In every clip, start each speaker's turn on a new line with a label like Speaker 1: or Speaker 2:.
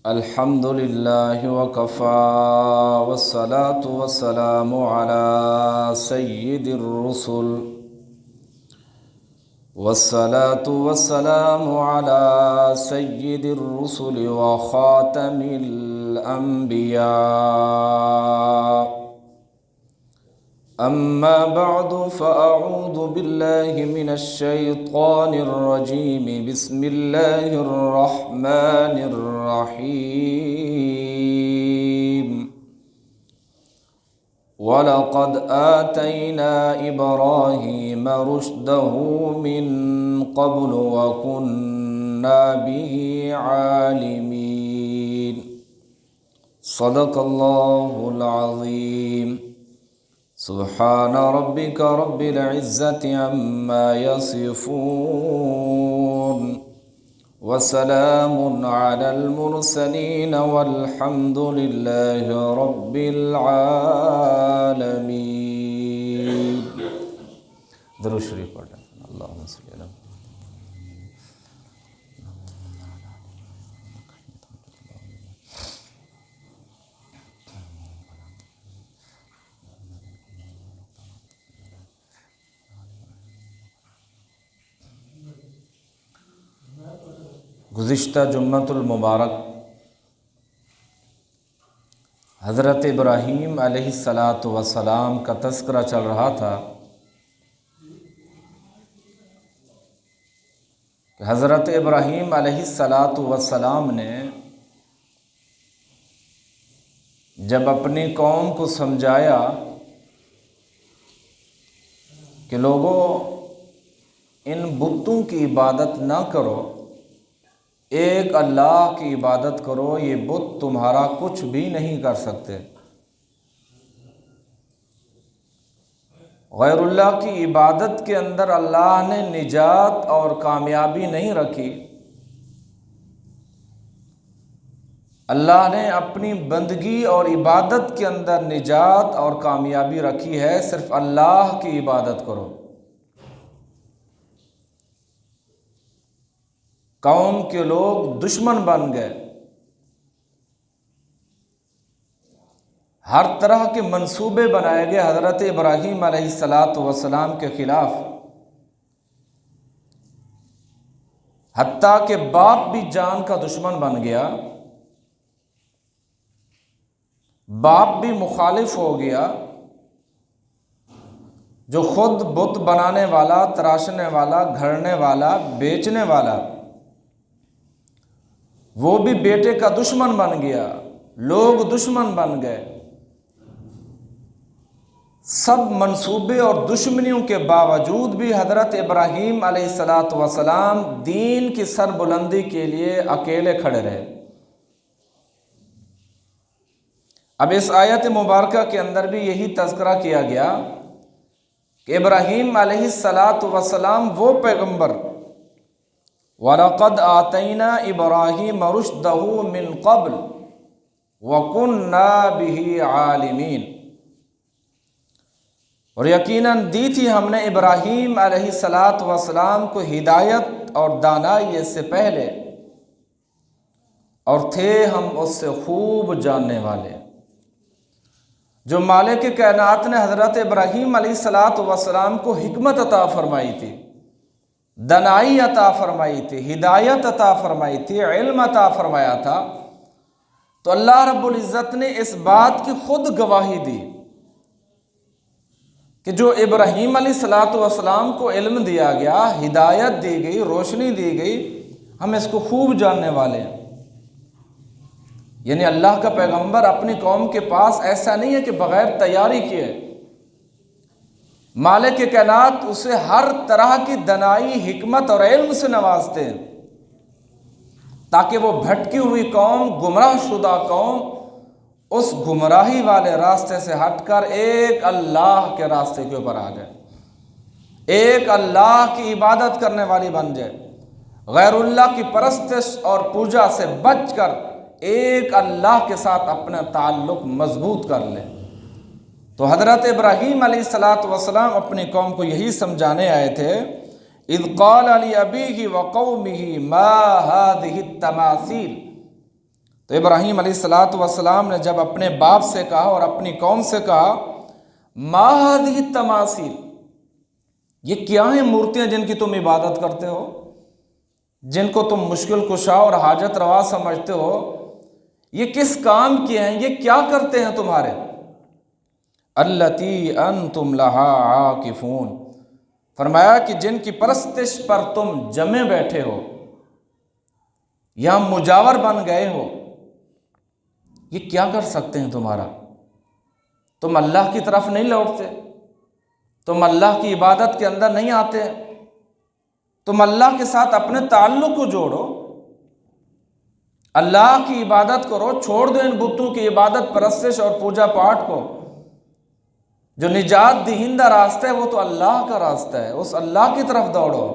Speaker 1: الحمد لله وكفى والصلاة والسلام على سيد الرسل وخاتم الأنبياء. أما بعد فأعوذ بالله من الشيطان الرجيم. بسم الله الرحمن الرحيم. ولقد آتينا إبراهيم رشده من قبل وكنا به عالمين. صدق الله العظيم. سبحان ربك رب العزة عما يصفون وسلام على المرسلين والحمد لله رب العالمين. درود شریف پڑھیں. اللہم صلی اللہ علیہ گزشتہ جمعۃ المبارک حضرت ابراہیم علیہ السلام کا تذکرہ چل رہا تھا کہ حضرت ابراہیم علیہ السلام نے جب اپنی قوم کو سمجھایا کہ لوگوں ان بتوں کی عبادت نہ کرو، ایک اللہ کی عبادت کرو، یہ بت تمہارا کچھ بھی نہیں کر سکتے. غیر اللہ کی عبادت کے اندر اللہ نے نجات اور کامیابی نہیں رکھی. اللہ نے اپنی بندگی اور عبادت کے اندر نجات اور کامیابی رکھی ہے، صرف اللہ کی عبادت کرو. قوم کے لوگ دشمن بن گئے، ہر طرح کے منصوبے بنائے گئے حضرت ابراہیم علیہ السلام کے خلاف، حتیٰ کہ باپ بھی جان کا دشمن بن گیا، باپ بھی مخالف ہو گیا. جو خود بت بنانے والا، تراشنے والا، گھڑنے والا، بیچنے والا، وہ بھی بیٹے کا دشمن بن گیا. لوگ دشمن بن گئے. سب منصوبے اور دشمنیوں کے باوجود بھی حضرت ابراہیم علیہ السلام دین کی سربلندی کے لیے اکیلے کھڑے رہے. اب اس آیت مبارکہ کے اندر بھی یہی تذکرہ کیا گیا کہ ابراہیم علیہ السلام وہ پیغمبر، وَلَقَدْ آتَيْنَا إِبْرَاهِيمَ رُشْدَهُ مِنْ قَبْلُ وَكُنَّا بِهِ عَالِمِينَ، اور یقیناً دی تھی ہم نے ابراہیم علیہ السلام کو ہدایت اور دانائی اس سے پہلے، اور تھے ہم اس سے خوب جاننے والے. جو مالک کائنات نے حضرت ابراہیم علیہ السلام کو حکمت عطا فرمائی تھی، دانائی عطا فرمائی تھی، ہدایت عطا فرمائی تھی، علم عطا فرمایا تھا، تو اللہ رب العزت نے اس بات کی خود گواہی دی کہ جو ابراہیم علیہ السلام کو علم دیا گیا، ہدایت دی گئی، روشنی دی گئی، ہم اس کو خوب جاننے والے ہیں. یعنی اللہ کا پیغمبر اپنی قوم کے پاس ایسا نہیں ہے کہ بغیر تیاری کیے، مالک کائنات اسے ہر طرح کی دانائی، حکمت اور علم سے نوازتے ہیں تاکہ وہ بھٹکی ہوئی قوم، گمراہ شدہ قوم اس گمراہی والے راستے سے ہٹ کر ایک اللہ کے راستے کے اوپر آ جائے، ایک اللہ کی عبادت کرنے والی بن جائے، غیر اللہ کی پرستش اور پوجا سے بچ کر ایک اللہ کے ساتھ اپنا تعلق مضبوط کر لے. تو حضرت ابراہیم علیہ السلام اپنی قوم کو یہی سمجھانے آئے تھے، اذ قال لأبیہ وقومہ ما هذه التماثیل، تو تو ابراہیم علیہ الصلاۃ والسلام نے جب اپنے باپ سے کہا اور اپنی قوم سے کہا ما ہذہ التماثیل، یہ کیا ہیں مورتیاں جن کی تم عبادت کرتے ہو، جن کو تم مشکل کشا اور حاجت روا سمجھتے ہو، یہ کس کام کی ہیں، یہ کیا کرتے ہیں تمہارے؟ التی انتم لہا عاکفون، فرمایا کہ جن کی پرستش پر تم جمے بیٹھے ہو یا مجاور بن گئے ہو، یہ کیا کر سکتے ہیں تمہارا؟ تم اللہ کی طرف نہیں لوٹتے، تم اللہ کی عبادت کے اندر نہیں آتے، تم اللہ کے ساتھ اپنے تعلق کو جوڑو، اللہ کی عبادت کرو، چھوڑ دو ان بتوں کی عبادت پرستش اور پوجا پاٹ کو۔ جو نجات دہندہ راستہ ہے وہ تو اللہ کا راستہ ہے، اس اللہ کی طرف دوڑو۔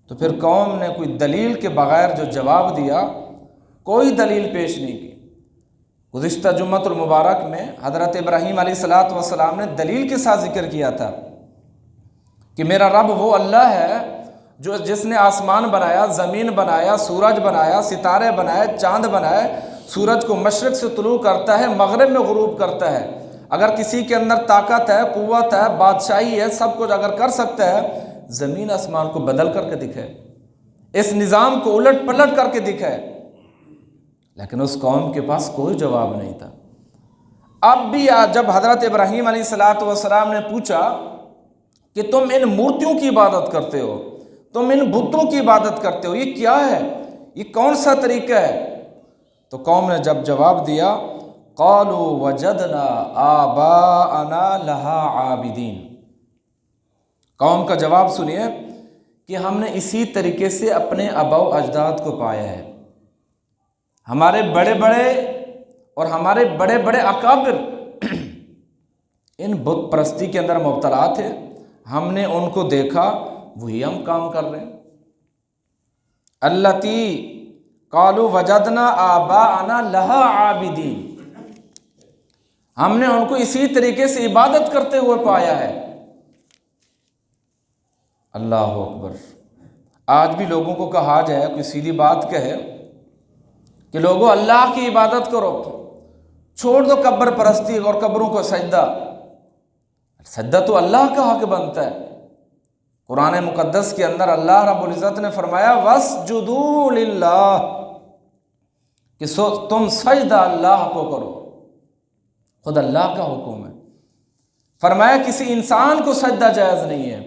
Speaker 1: تو پھر قوم نے کوئی دلیل کے بغیر جو جواب دیا، کوئی دلیل پیش نہیں کی۔ گزشتہ جمعۃ المبارک میں حضرت ابراہیم علیہ الصلاۃ والسلام نے دلیل کے ساتھ ذکر کیا تھا کہ میرا رب وہ اللہ ہے جس نے آسمان بنایا، زمین بنایا، سورج بنایا، ستارے بنائے، چاند بنائے، سورج کو مشرق سے طلوع کرتا ہے، مغرب میں غروب کرتا ہے۔ اگر کسی کے اندر طاقت ہے، قوت ہے، بادشاہی ہے، سب کچھ اگر کر سکتا ہے، زمین آسمان کو بدل کر کے دکھائے، اس نظام کو الٹ پلٹ کر کے دکھائے، لیکن اس قوم کے پاس کوئی جواب نہیں تھا۔ اب بھی جب حضرت ابراہیم علیہ الصلاۃ والسلام نے پوچھا کہ تم ان مورتیوں کی عبادت کرتے ہو، تم ان بتوں کی عبادت کرتے ہو، یہ کیا ہے، یہ کون سا طریقہ ہے؟ تو قوم نے جب جواب دیا قالوا وجدنا آباءنا لہا عابدین، قوم کا جواب سنیے کہ ہم نے اسی طریقے سے اپنے آباء و اجداد کو پایا ہے، ہمارے بڑے بڑے اور ہمارے بڑے بڑے اکابر ان بت پرستی کے اندر مبتلا تھے، ہم نے ان کو دیکھا، وہی ہم کام کر رہے ہیں۔ التی قالوا وجدنا آباءنا لہا عابدین، ہم نے ان کو اسی طریقے سے عبادت کرتے ہوئے پایا ہے۔ اللہ اکبر۔ آج بھی لوگوں کو کہا جائے، کوئی سیدھی بات کہے کہ لوگوں اللہ کی عبادت کرو، چھوڑ دو قبر پرستی اور قبروں کو سجدہ، سجدہ تو اللہ کا حق بنتا ہے۔ قرآن مقدس کے اندر اللہ رب العزت نے فرمایا وَاسْجُدُوا لِلَّهِ، کہ تم سجدہ اللہ کو کرو، خود اللہ کا حکم ہے۔ فرمایا کسی انسان کو سجدہ جائز نہیں ہے،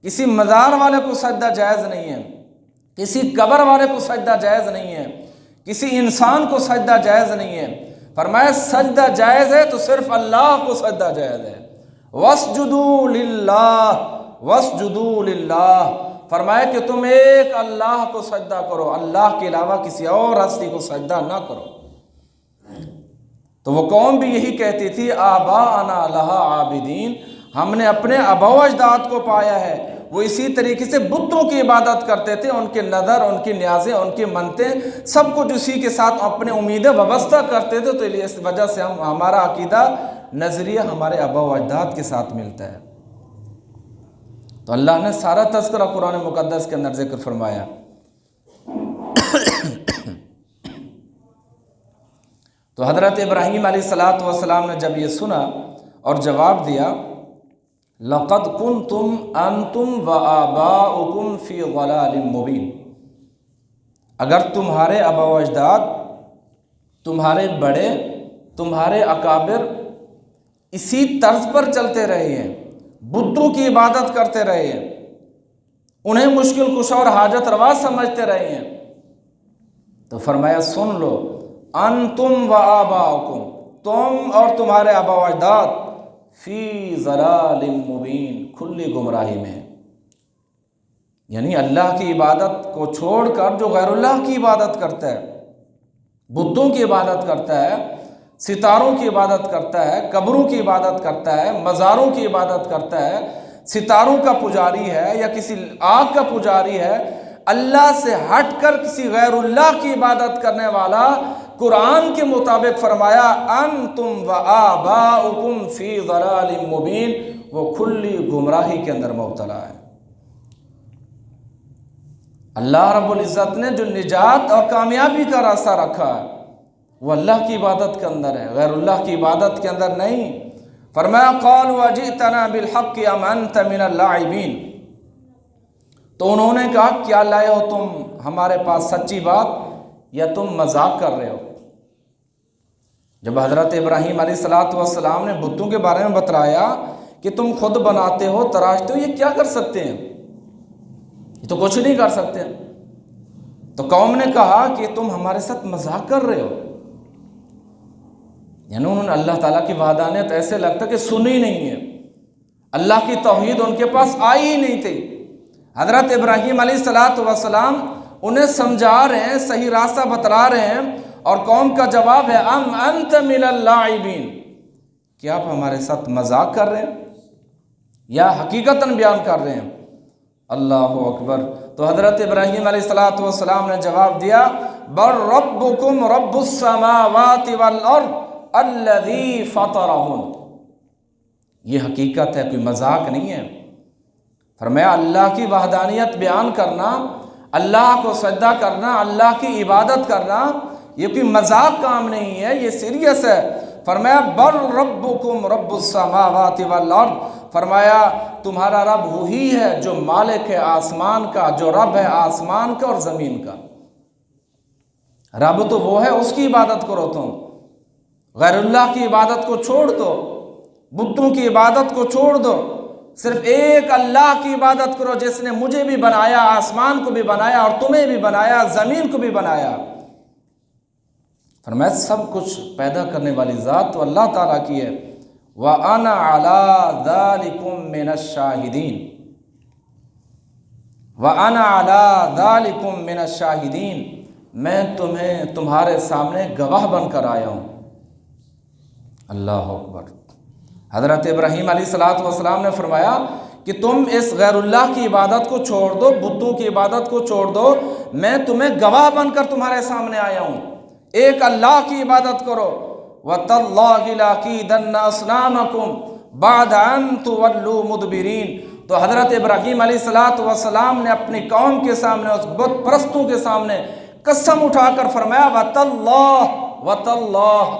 Speaker 1: کسی مزار والے کو سجدہ جائز نہیں ہے، کسی قبر والے کو سجدہ جائز نہیں ہے، کسی انسان کو سجدہ جائز نہیں ہے۔ فرمایا سجدہ جائز ہے تو صرف اللہ کو سجدہ جائز ہے۔ وَاسْجُدُوا لِلَّهِ وَاسْجُدُوا لِلَّهِ، فرمایا کہ تم ایک اللہ کو سجدہ کرو، اللہ کے علاوہ کسی اور ہستی کو سجدہ نہ کرو۔ تو وہ قوم بھی یہی کہتی تھی آباءنا لہا عابدین، ہم نے اپنے آباء و اجداد کو پایا ہے، وہ اسی طریقے سے بتوں کی عبادت کرتے تھے، ان کے نظر، ان کی نیازیں، ان کی منتیں، سب کچھ اسی کے ساتھ اپنے امیدیں وابستہ کرتے تھے۔ تو اس وجہ سے ہمارا عقیدہ، نظریہ ہمارے آباء و اجداد کے ساتھ ملتا ہے۔ تو اللہ نے سارا تذکرہ قرآن مقدس کے اندر ذکر فرمایا۔ تو حضرت ابراہیم علیہ الصلاۃ والسلام نے جب یہ سنا اور جواب دیا لَقَدْ كُنْتُمْ أَنْتُمْ وَآبَاؤُكُمْ فِي ضَلَالٍ مُبِينٍ، اگر تمہارے آباء و اجداد، تمہارے بڑے، تمہارے اکابر اسی طرز پر چلتے رہے ہیں، بتوں کی عبادت کرتے رہے ہیں، انہیں مشکل کشا اور حاجت روا سمجھتے رہے ہیں، تو فرمایا سن لو انتم و آباؤکم، تم اور تمہارے آباء و اجداد فی ضلال مبین، کھلی گمراہی میں، یعنی اللہ کی عبادت کو چھوڑ کر جو غیر اللہ کی عبادت کرتا ہے، بتوں کی عبادت کرتا ہے، ستاروں کی عبادت کرتا ہے، قبروں کی عبادت کرتا ہے، مزاروں کی عبادت کرتا ہے، ستاروں کا پجاری ہے یا کسی آگ کا پجاری ہے، اللہ سے ہٹ کر کسی غیر اللہ کی عبادت کرنے والا، قرآن کے مطابق فرمایا انتم و آباؤکم فی ضلال مبین، وہ کھلی گمراہی کے اندر مبتلا ہے۔ اللہ رب العزت نے جو نجات اور کامیابی کا راستہ رکھا ہے وہ اللہ کی عبادت کے اندر ہے، غیر اللہ کی عبادت کے اندر نہیں۔ فرمایا قالوا اجئتنا بالحق ام انت من اللاعبین، تو انہوں نے کہا کیا لائے ہو تم ہمارے پاس سچی بات یا تم مذاق کر رہے ہو؟ جب حضرت ابراہیم علیہ السلام نے بتوں کے بارے میں بتلایا کہ تم خود بناتے ہو تراشتے ہو، یہ کیا کر سکتے ہیں؟ یہ تو کچھ نہیں کر سکتے۔ تو قوم نے کہا کہ تم ہمارے ساتھ مذاق کر رہے ہو، یعنی انہوں نے اللہ تعالیٰ کی وحدانیت ایسے لگتا کہ سنی نہیں ہے، اللہ کی توحید ان کے پاس آئی ہی نہیں تھی۔ حضرت ابراہیم علیہ السلام انہیں سمجھا رہے ہیں، صحیح راستہ بتلا رہے ہیں، اور قوم کا جواب ہے ام انت من اللاعبین، کیا آپ ہمارے ساتھ مذاق کر رہے ہیں یا حقیقتاً بیان کر رہے ہیں؟ اللہ اکبر۔ تو حضرت ابراہیم علیہ السلام نے جواب دیا بل ربکم رب السماوات والارض الذی فطرہن، یہ حقیقت ہے، کوئی مذاق نہیں ہے۔ فرمایا اللہ کی وحدانیت بیان کرنا، اللہ کو سجدہ کرنا، اللہ کی عبادت کرنا، یہ کوئی مذاق کام نہیں ہے، یہ سیریس ہے۔ فرمایا بل ربکم رب السماوات والارض، فرمایا تمہارا رب وہی ہے جو مالک ہے آسمان کا، جو رب ہے آسمان کا اور زمین کا۔ رب تو وہ ہے، اس کی عبادت کرو تم، غیر اللہ کی عبادت کو چھوڑ دو، بتوں کی عبادت کو چھوڑ دو، صرف ایک اللہ کی عبادت کرو جس نے مجھے بھی بنایا، آسمان کو بھی بنایا اور تمہیں بھی بنایا، زمین کو بھی بنایا۔ فرمایا سب کچھ پیدا کرنے والی ذات تو اللہ تعالیٰ کی ہے۔ وَأَنَا عَلَىٰ ذَلِكُم مِّنَ الشَّاهِدِينَ، وَأَنَا عَلَىٰ ذَلِكُم مِّنَ الشَّاهِدِينَ، میں تمہیں تمہارے سامنے گواہ بن کر آیا ہوں۔ اللہ اکبر۔ حضرت ابراہیم علیہ السلام نے فرمایا کہ تم اس غیر اللہ کی عبادت کو چھوڑ دو، بتوں کی عبادت کو چھوڑ دو، میں تمہیں گواہ بن کر تمہارے سامنے آیا ہوں، ایک اللہ کی عبادت کرو۔ وَتَاللَّهِ لَأَكِيدَنَّ أَصْنَامَكُمْ بَعْدَ أَن تُوَلُّوا مُدْبِرِينَ، تو حضرت ابراہیم علیہ السلام نے اپنی قوم کے سامنے، اس بت پرستوں کے سامنے قسم اٹھا کر فرمایا وَتَاللَّهِ،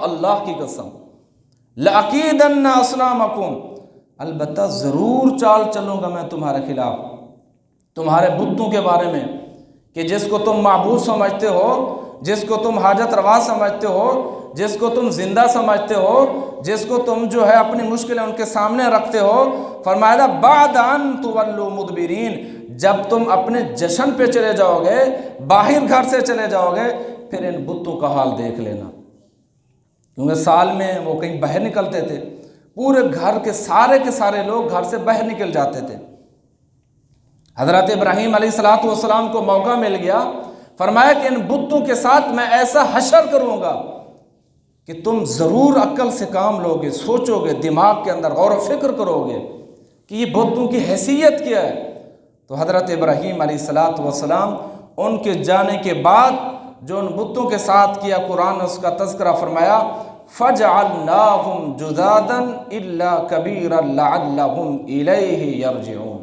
Speaker 1: اللہ کی قسم، لَأَكِيدَنَّ أَصْنَامَكُمْ، البتہ ضرور چال چلوں گا میں تمہارے خلاف، تمہارے بتوں کے بارے میں، کہ جس کو تم معبود سمجھتے ہو، جس کو تم حاجت روا سمجھتے ہو، جس کو تم زندہ سمجھتے ہو، جس کو تم جو ہے اپنی مشکلیں ان کے سامنے رکھتے ہو، فرمایا بعد ان تولوا مدبرین، جب تم اپنے جشن پہ چلے جاؤ گے، باہر گھر سے چلے جاؤ گے، پھر ان بتوں کا حال دیکھ لینا، کیونکہ سال میں وہ کہیں باہر نکلتے تھے، پورے گھر کے سارے لوگ گھر سے باہر نکل جاتے تھے۔ حضرت ابراہیم علیہ السلام کو موقع مل گیا، فرمایا کہ ان بتوں کے ساتھ میں ایسا حشر کروں گا کہ تم ضرور عقل سے کام لوگے، سوچو گے، دماغ کے اندر غور و فکر کرو گے کہ یہ بتوں کی حیثیت کیا ہے۔ تو حضرت ابراہیم علیہ السلام ان کے جانے کے بعد جو ان بتوں کے ساتھ کیا، قرآن نے اس کا تذکرہ فرمایا فَجْعَلْنَاهُمْ جُذَاذًا إِلَّا كَبِيرًا لَعَلَّهُمْ إِلَيْهِ يَرْجِعُونَ۔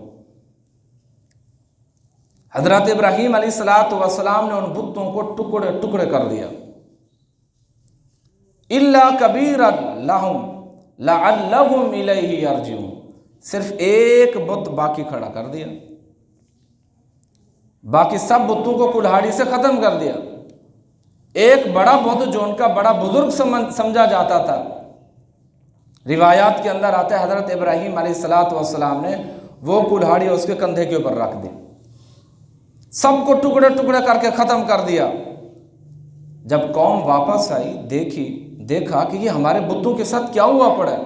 Speaker 1: حضرت ابراہیم علیہ السلام نے ان بتوں کو ٹکڑے ٹکڑے کر دیا، إِلَّا كَبِيرًا لَهُمْ لَعَلَّهُمْ إِلَيْهِ يَرْجِعُونَ، صرف ایک بت باقی کھڑا کر دیا، باقی سب بتوں کو کلہاڑی سے ختم کر دیا۔ ایک بڑا بت جو ان کا بڑا بزرگ سمجھا جاتا تھا، روایات کے اندر آتا ہے حضرت ابراہیم علیہ السلام نے وہ کلہاڑی اس کے کندھے کے اوپر رکھ دی، سب کو ٹکڑے ٹکڑے کر کے ختم کر دیا۔ جب قوم واپس آئی، دیکھا کہ یہ ہمارے بتوں کے ساتھ کیا ہوا پڑا ہے،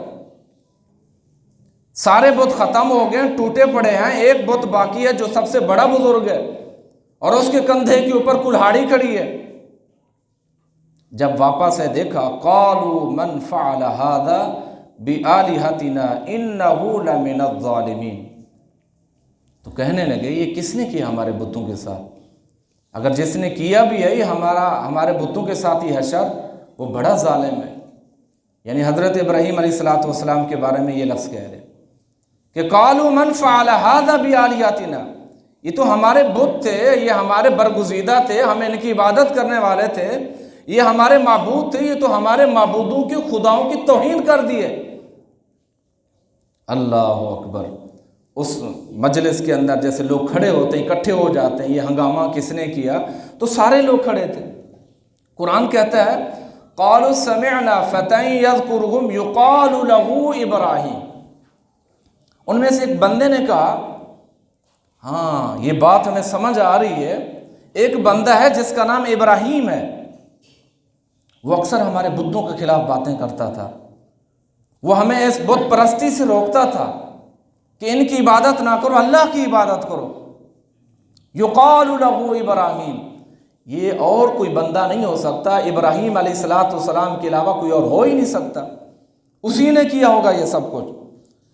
Speaker 1: سارے بت ختم ہو گئے، ٹوٹے پڑے ہیں، ایک بت باقی ہے جو سب سے بڑا بزرگ ہے اور اس کے کندھے کے اوپر کلہاڑی کھڑی ہے۔ جب واپس ہے دیکھا قالوا من فعل هذا بآلهتنا انه لمن الظالمین، تو کہنے لگے یہ کس نے کیا ہمارے بتوں کے ساتھ؟ اگر جس نے کیا بھی ہے یہ ہمارے بتوں کے ساتھ ہی حشر، وہ بڑا ظالم ہے۔ یعنی حضرت ابراہیم علیہ السلام کے بارے میں یہ لفظ کہہ رہے کہ قالوا من فعل هذا بآلهتنا، یہ تو ہمارے بت تھے، یہ ہمارے برگزیدہ تھے، ہم ان کی عبادت کرنے والے تھے، یہ ہمارے معبود تھے، یہ تو ہمارے معبودوں کی خداؤں کی توہین کر دی ہے۔ اللہ اکبر۔ اس مجلس کے اندر جیسے لوگ کھڑے ہوتے ہیں، اکٹھے ہو جاتے ہیں، یہ ہنگامہ کس نے کیا؟ تو سارے لوگ کھڑے تھے۔ قرآن کہتا ہے قالوا سمعنا فتى يذكرهم يقال له ابراہیم، ان میں سے ایک بندے نے کہا ہاں یہ بات ہمیں سمجھ آ رہی ہے، ایک بندہ ہے جس کا نام ابراہیم ہے، وہ اکثر ہمارے بتوں کے خلاف باتیں کرتا تھا، وہ ہمیں اس بت پرستی سے روکتا تھا کہ ان کی عبادت نہ کرو، اللہ کی عبادت کرو۔ یقال له ابراہیم، یہ اور کوئی بندہ نہیں ہو سکتا، ابراہیم علیہ السلام کے علاوہ کوئی اور ہو ہی نہیں سکتا، اسی نے کیا ہوگا یہ سب کچھ۔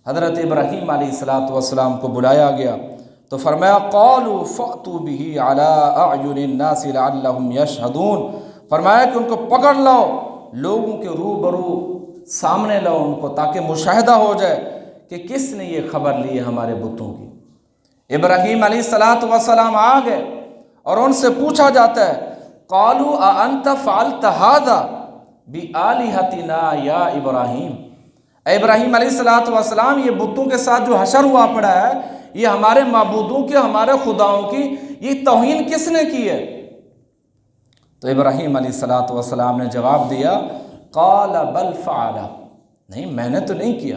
Speaker 1: حضرت ابراہیم علیہ السلام کو بلایا گیا تو فرمایا قالوا فأتوا به على اعین الناس لعلهم یشهدون، فرمایا کہ ان کو پکڑ لو، لوگوں کے روبرو سامنے لاؤ ان کو، تاکہ مشاہدہ ہو جائے کہ کس نے یہ خبر لی ہے ہمارے بتوں کی۔ ابراہیم علیہ السلام آ گئے اور ان سے پوچھا جاتا ہے قالوا اانت فعلت هذا بآلہتنا یا ابراہیم، اے ابراہیم علیہ السلام یہ بتوں کے ساتھ جو حشر ہوا پڑا ہے، یہ ہمارے معبودوں کی، ہمارے خداؤں کی یہ توہین کس نے کی ہے؟ تو ابراہیم علیہ السلام نے جواب دیا قال بل فعل، نہیں میں نے تو نہیں کیا۔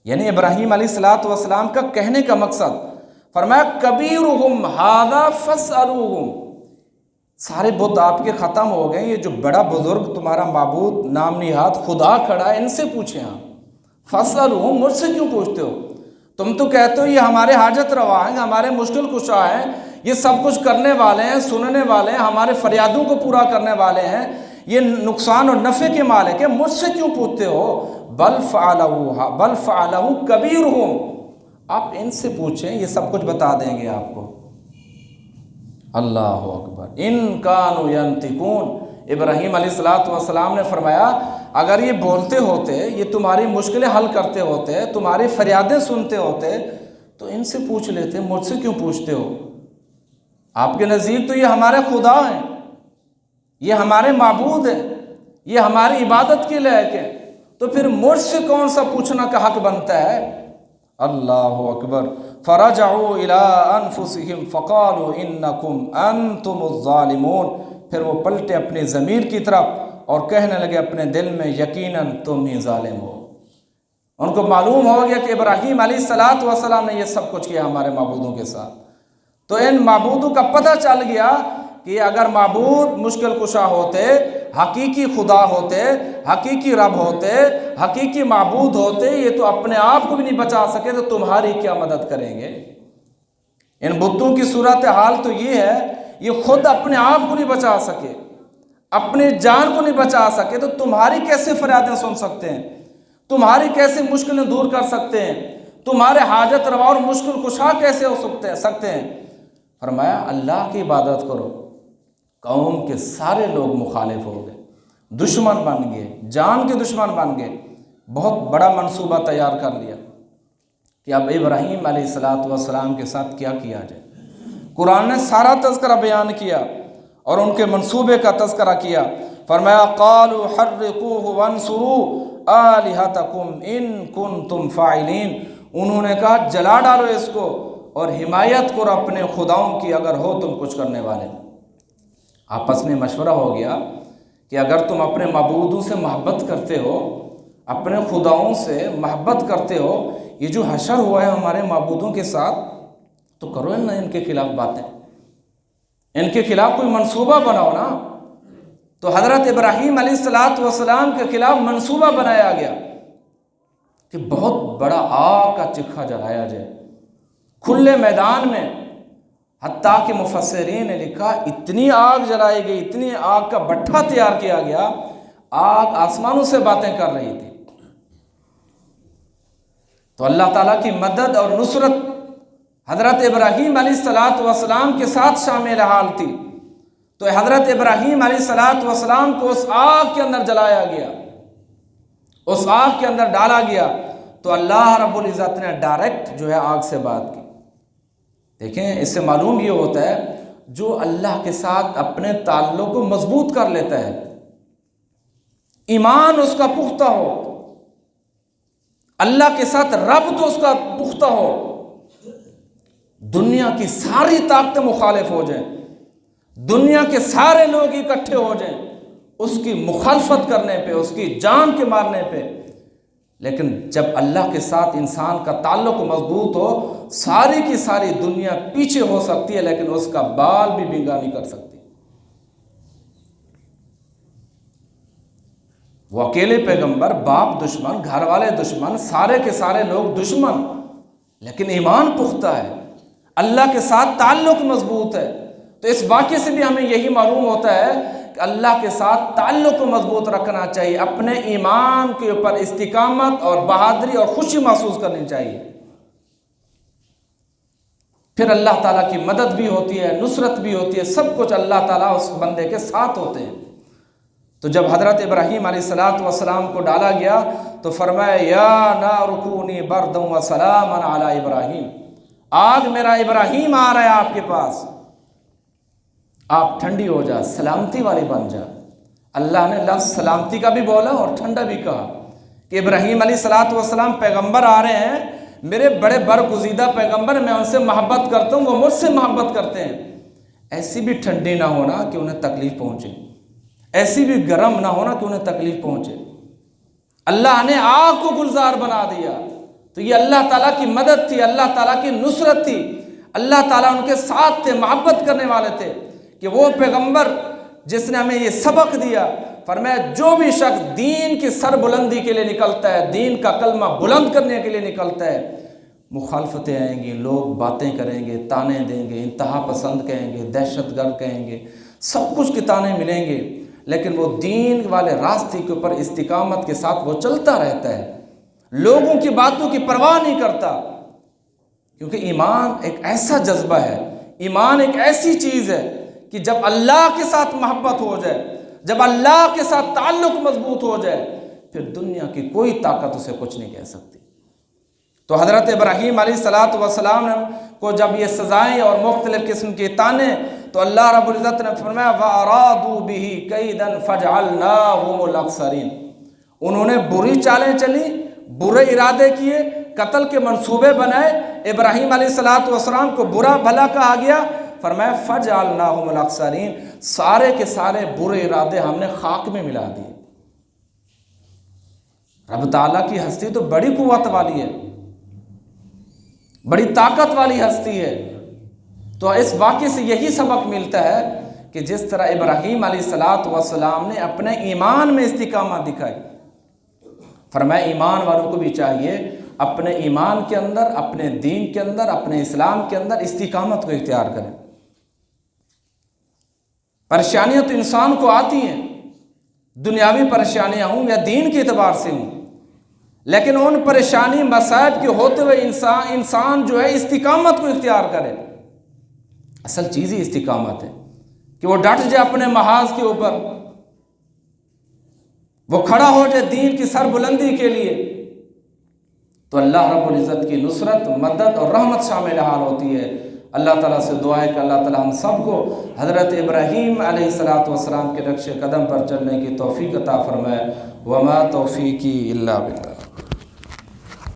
Speaker 1: یعنی ابراہیم علیہ السلام کا کہنے کا مقصد، فرمایا کبیرہم ھذا فاسألوہم، سارے بت آپ کے ختم ہو گئے، یہ جو بڑا بزرگ تمہارا معبود نام نہاد خدا کھڑا ہے، ان سے پوچھیں آپ۔ فاسألوہم، مجھ سے کیوں پوچھتے ہو؟ تم تو کہتے ہو یہ ہمارے حاجت روا ہیں، ہمارے مشکل کشا ہیں، یہ سب کچھ کرنے والے ہیں، سننے والے ہیں، ہمارے فریادوں کو پورا کرنے والے ہیں، یہ نقصان اور نفع کے مالک ہے، مجھ سے کیوں پوچھتے ہو؟ بل فعلہ کبیرہم، آپ ان سے پوچھیں، یہ سب کچھ بتا دیں گے آپ کو۔ اللہ اکبر۔ ان کانوا ینطقون، ابراہیم علیہ السلام نے فرمایا اگر یہ بولتے ہوتے، یہ تمہاری مشکلیں حل کرتے ہوتے، تمہاری فریادیں سنتے ہوتے تو ان سے پوچھ لیتے، مجھ سے کیوں پوچھتے ہو؟ آپ کے نزدیک تو یہ ہمارے خدا ہیں، یہ ہمارے معبود ہیں، یہ ہماری عبادت کے لائق ہیں، تو پھر مجھ سے کون سا پوچھنا کا حق بنتا ہے؟ اللہ اکبر۔ فرجعوا الى انفسهم فقالوا انکم انتم الظالمون، پھر وہ پلٹے اپنی ضمیر کی طرف اور کہنے لگے اپنے دل میں یقیناً تم ہی ظالم ہو۔ ان کو معلوم ہو گیا کہ ابراہیم علیہ السلام نے یہ سب کچھ کیا ہمارے معبودوں کے ساتھ، تو ان معبودوں کا پتہ چل گیا کہ اگر معبود مشکل کشا ہوتے، حقیقی خدا ہوتے، حقیقی رب ہوتے، حقیقی معبود ہوتے، یہ تو اپنے آپ کو بھی نہیں بچا سکے تو تمہاری کیا مدد کریں گے؟ ان بتوں کی صورتحال تو یہ ہے، یہ خود اپنے آپ کو نہیں بچا سکے، اپنی جان کو نہیں بچا سکے تو تمہاری کیسے فریادیں سن سکتے ہیں؟ تمہاری کیسے مشکلیں دور کر سکتے ہیں؟ تمہارے حاجت روا اور مشکل کشا کیسے ہو سکتے ہیں؟ فرمایا اللہ کی عبادت کرو۔ قوم کے سارے لوگ مخالف ہو گئے، دشمن بن گئے، جان کے دشمن بن گئے، بہت بڑا منصوبہ تیار کر لیا کہ اب ابراہیم علیہ السلام کے ساتھ کیا کیا جائے۔ قرآن نے سارا تذکرہ بیان کیا اور ان کے منصوبے کا تذکرہ کیا۔ فرمایا قالوا حرقوه وانصروا آلہتکم ان کنتم فاعلین، انہوں نے کہا جلا ڈالو اس کو اور حمایت کرو اپنے خداؤں کی اگر ہو تم کچھ کرنے والے۔ آپس میں مشورہ ہو گیا کہ اگر تم اپنے معبودوں سے محبت کرتے ہو، اپنے خداؤں سے محبت کرتے ہو، یہ جو حشر ہوا ہے ہمارے معبودوں کے ساتھ، تو کرو ان کے خلاف باتیں، ان کے خلاف کوئی منصوبہ بناؤ نا۔ تو حضرت ابراہیم علیہ السلام کے خلاف منصوبہ بنایا گیا کہ بہت بڑا آگ کا چکھا جلایا جائے کھلے میدان میں، حتیٰ کہ مفسرین نے لکھا اتنی آگ جلائی گئی، اتنی آگ کا بٹھا تیار کیا گیا، آگ آسمانوں سے باتیں کر رہی تھی۔ تو اللہ تعالیٰ کی مدد اور نصرت حضرت ابراہیم علیہ السلام کے ساتھ شامل حال تھی، تو حضرت ابراہیم علیہ السلام کو اس آگ کے اندر جلایا گیا، اس آگ کے اندر ڈالا گیا، تو اللہ رب العزت نے ڈائریکٹ جو ہے آگ سے بات کی۔ دیکھیں اس سے معلوم یہ ہوتا ہے جو اللہ کے ساتھ اپنے تعلق کو مضبوط کر لیتا ہے، ایمان اس کا پختہ ہو، اللہ کے ساتھ ربط اس کا پختہ ہو، دنیا کی ساری طاقتیں مخالف ہو جائیں، دنیا کے سارے لوگ اکٹھے ہو جائیں اس کی مخالفت کرنے پہ، اس کی جان کے مارنے پہ، لیکن جب اللہ کے ساتھ انسان کا تعلق مضبوط ہو، ساری کی ساری دنیا پیچھے ہو سکتی ہے لیکن اس کا بال بھی بینگا نہیں کر سکتی۔ وہ اکیلے پیغمبر، باپ دشمن، گھر والے دشمن، سارے کے سارے لوگ دشمن، لیکن ایمان پختہ ہے، اللہ کے ساتھ تعلق مضبوط ہے۔ تو اس واقعے سے بھی ہمیں یہی معلوم ہوتا ہے کہ اللہ کے ساتھ تعلق کو مضبوط رکھنا چاہیے، اپنے ایمان کے اوپر استقامت اور بہادری اور خوشی محسوس کرنی چاہیے، پھر اللہ تعالیٰ کی مدد بھی ہوتی ہے، نصرت بھی ہوتی ہے، سب کچھ اللہ تعالیٰ اس بندے کے ساتھ ہوتے ہیں۔ تو جب حضرت ابراہیم علیہ السلام کو ڈالا گیا تو فرمایا یا نار کونی بردا وسلاما علی ابراہیم، آگ میرا ابراہیم آ رہا ہے آپ کے پاس، آپ ٹھنڈی ہو جا، سلامتی والی بن جا۔ اللہ نے لفظ سلامتی کا بھی بولا اور ٹھنڈا بھی کہا کہ ابراہیم علیہ السلام پیغمبر آ رہے ہیں، میرے بڑے برگزیدہ پیغمبر، میں ان سے محبت کرتا ہوں، وہ مجھ سے محبت کرتے ہیں، ایسی بھی ٹھنڈی نہ ہونا کہ انہیں تکلیف پہنچے، ایسی بھی گرم نہ ہونا کہ انہیں تکلیف پہنچے۔ اللہ نے آگ کو گلزار بنا دیا، تو یہ اللہ تعالیٰ کی مدد تھی، اللہ تعالیٰ کی نصرت تھی، اللہ تعالیٰ ان کے ساتھ تھے، محبت کرنے والے تھے کہ وہ پیغمبر جس نے ہمیں یہ سبق دیا، فرمایا جو بھی شخص دین کی سر بلندی کے لیے نکلتا ہے، دین کا کلمہ بلند کرنے کے لیے نکلتا ہے، مخالفتیں آئیں گی، لوگ باتیں کریں گے، تانے دیں گے، انتہا پسند کہیں گے، دہشت گرد کہیں گے، سب کچھ کے تانے ملیں گے، لیکن وہ دین والے راستے کے اوپر استقامت کے ساتھ وہ چلتا رہتا ہے، لوگوں کی باتوں کی پرواہ نہیں کرتا، کیونکہ ایمان ایک ایسا جذبہ ہے، ایمان ایک ایسی چیز ہے کہ جب اللہ کے ساتھ محبت ہو جائے، جب اللہ کے ساتھ تعلق مضبوط ہو جائے، پھر دنیا کی کوئی طاقت اسے کچھ نہیں کہہ سکتی۔ تو حضرت ابراہیم علیہ السلام کو جب یہ سزائیں اور مختلف قسم کے تانے، تو اللہ رب العزت نے فرمایا وَأَرَادُوا بِهِ كَيْدًا فَجْعَلْنَاهُمُ الْأَخْسَرِينَ، انہوں نے بری چالیں چلی، برے ارادے کیے، قتل کے منصوبے بنائے، ابراہیم علیہ السلام کو برا بھلا کہا گیا، فرمایا فَجْعَلْنَاهُمُ الْأَخْسَرِينَ، سارے کے سارے برے ارادے ہم نے خاک میں ملا دیے۔ رب تعالیٰ کی ہستی تو بڑی قوت والی ہے، بڑی طاقت والی ہستی ہے۔ تو اس واقعے سے یہی سبق ملتا ہے کہ جس طرح ابراہیم علیہ السلام نے اپنے ایمان میں استقامت دکھائی، فرمایا ایمان والوں کو بھی چاہیے اپنے ایمان کے اندر، اپنے دین کے اندر، اپنے اسلام کے اندر استقامت کو اختیار کریں۔ پریشانیاں تو انسان کو آتی ہیں، دنیاوی پریشانیاں ہوں یا دین کے اعتبار سے ہوں، لیکن ان پریشانی مصائب کے ہوتے ہوئے انسان جو ہے استقامت کو اختیار کرے۔ اصل چیز ہی استقامت ہے کہ وہ ڈٹ جائے اپنے محاذ کے اوپر، وہ کھڑا ہو جائے دین کی سر بلندی کے لیے، تو اللہ رب العزت کی نصرت، مدد اور رحمت شامل حال ہوتی ہے۔ اللہ تعالیٰ سے دعا ہے کہ اللہ تعالیٰ ہم سب کو حضرت ابراہیم علیہ السلام کے نقش قدم پر چلنے کی توفیق عطا فرمائے۔ وما توفیقی الا باللہ۔